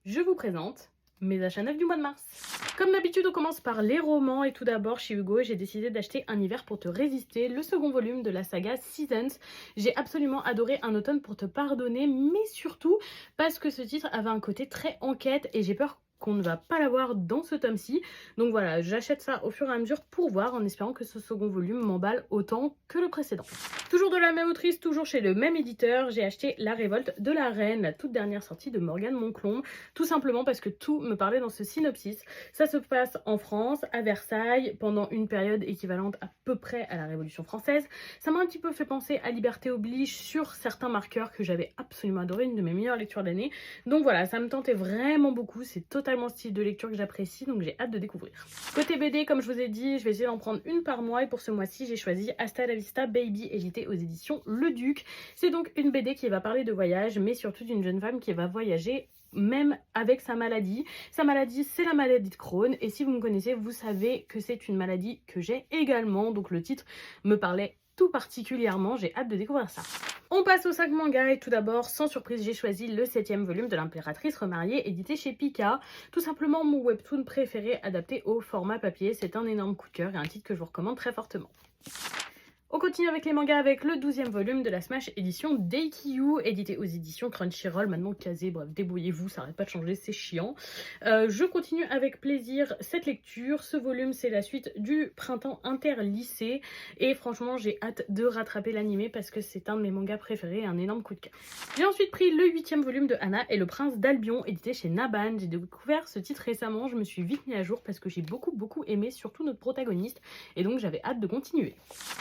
je vous présente mes achats neufs du mois de mars. Comme d'habitude, on commence par les romans et tout d'abord chez Hugo, j'ai décidé d'acheter Un hiver pour te résister, le second volume de la saga Seasons. J'ai absolument adoré Un automne pour te pardonner, mais surtout parce que ce titre avait un côté très enquête et j'ai peur qu'on ne va pas l'avoir dans ce tome-ci. Donc voilà, j'achète ça au fur et à mesure pour voir, en espérant que ce second volume m'emballe autant que le précédent. Toujours de la même autrice, toujours chez le même éditeur, j'ai acheté La Révolte de la Reine, la toute dernière sortie de Morgane Monclon, tout simplement parce que tout me parlait dans ce synopsis. Ça se passe en France, à Versailles, pendant une période équivalente à peu près à la Révolution française. Ça m'a un petit peu fait penser à Liberté oblige sur certains marqueurs que j'avais absolument adoré, une de mes meilleures lectures d'année. Donc voilà, ça me tentait vraiment beaucoup, c'est totalement le style de lecture que j'apprécie, donc j'ai hâte de découvrir. Côté BD, comme je vous ai dit, je vais essayer d'en prendre une par mois et pour ce mois-ci, j'ai choisi Hasta la Vista Baby, édité aux éditions Le Duc. C'est donc une BD qui va parler de voyage, mais surtout d'une jeune femme qui va voyager même avec sa maladie. Sa maladie, c'est la maladie de Crohn, et si vous me connaissez, vous savez que c'est une maladie que j'ai également, donc le titre me parlait tout particulièrement, j'ai hâte de découvrir ça. On passe au 5 mangas et tout d'abord, sans surprise, j'ai choisi le 7e volume de l'Impératrice remariée, édité chez Pika. Tout simplement mon webtoon préféré adapté au format papier, c'est un énorme coup de cœur et un titre que je vous recommande très fortement. On continue avec les mangas avec le 12e volume de la Smash édition Deikyu, édité aux éditions Crunchyroll, maintenant casé, bref, débrouillez-vous, ça arrête pas de changer, c'est chiant. Je continue avec plaisir cette lecture. Ce volume, c'est la suite du Printemps interlycée, et franchement, j'ai hâte de rattraper l'animé parce que c'est un de mes mangas préférés, un énorme coup de cœur. J'ai ensuite pris le 8e volume de Anna et le Prince d'Albion, édité chez Naban. J'ai découvert ce titre récemment, je me suis vite mis à jour parce que j'ai beaucoup aimé, surtout notre protagoniste, et donc j'avais hâte de continuer.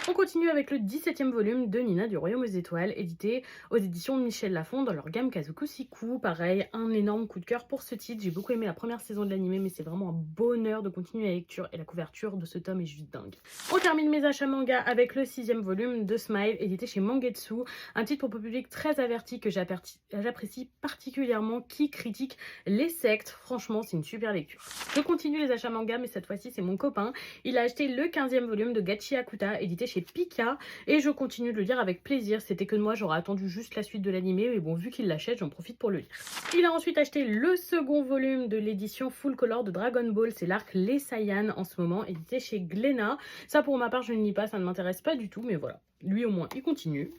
On continue avec le 17e volume de Nina du Royaume aux Étoiles, édité aux éditions de Michel Lafon dans leur gamme Kazoku-Siku. Pareil, un énorme coup de cœur pour ce titre. J'ai beaucoup aimé la première saison de l'animé, mais c'est vraiment un bonheur de continuer la lecture et la couverture de ce tome est juste dingue. On termine mes achats manga avec le 6e volume de Smile, édité chez Mangetsu, un titre pour le public très averti que j'apprécie particulièrement, qui critique les sectes. Franchement, c'est une super lecture. Je continue les achats manga, mais cette fois-ci, c'est mon copain. Il a acheté le 15e volume de Gachi Akuta, édité chez Pika, et je continue de le lire avec plaisir. C'était que moi, j'aurais attendu juste la suite de l'animé, mais bon, vu qu'il l'achète, j'en profite pour le lire. Il a ensuite acheté le second volume de l'édition Full Color de Dragon Ball, c'est l'arc Les Saiyan en ce moment, édité chez Glénat. Ça, pour ma part, je ne lis pas, ça ne m'intéresse pas du tout, mais voilà. Lui au moins, il continue.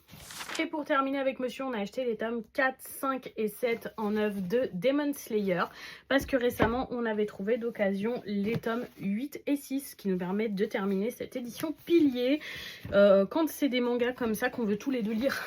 Et pour terminer avec Monsieur, on a acheté les tomes 4, 5 et 7 en œuvre de Demon Slayer, parce que récemment, on avait trouvé d'occasion les tomes 8 et 6 qui nous permettent de terminer cette édition pilier. Quand c'est des mangas comme ça qu'on veut tous les deux lire,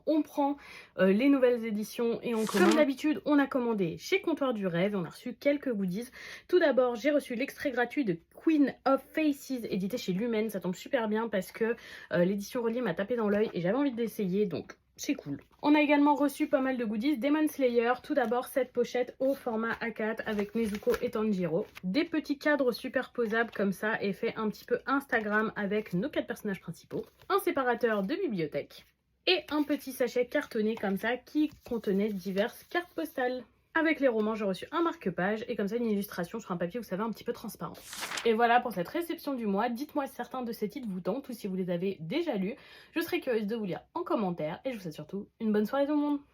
on prend les nouvelles éditions et on commande. Comme d'habitude, on a commandé chez Comptoir du Rêve et on a reçu quelques goodies. Tout d'abord, j'ai reçu l'extrait gratuit de Queen of Faces, édité chez Lumen. Ça tombe super bien parce que l'édition reliée m'a tapé dans l'œil et j'avais envie d'essayer, donc c'est cool. On a également reçu pas mal de goodies. Demon Slayer, tout d'abord cette pochette au format A4 avec Nezuko et Tanjiro. Des petits cadres superposables comme ça, et fait un petit peu Instagram avec nos 4 personnages principaux. Un séparateur de bibliothèque. Et un petit sachet cartonné comme ça qui contenait diverses cartes postales. Avec les romans, j'ai reçu un marque-page et comme ça une illustration sur un papier, vous savez, un petit peu transparent. Et voilà pour cette réception du mois. Dites-moi si certains de ces titres vous tentent ou si vous les avez déjà lus. Je serais curieuse de vous lire en commentaire et je vous souhaite surtout une bonne soirée tout le monde.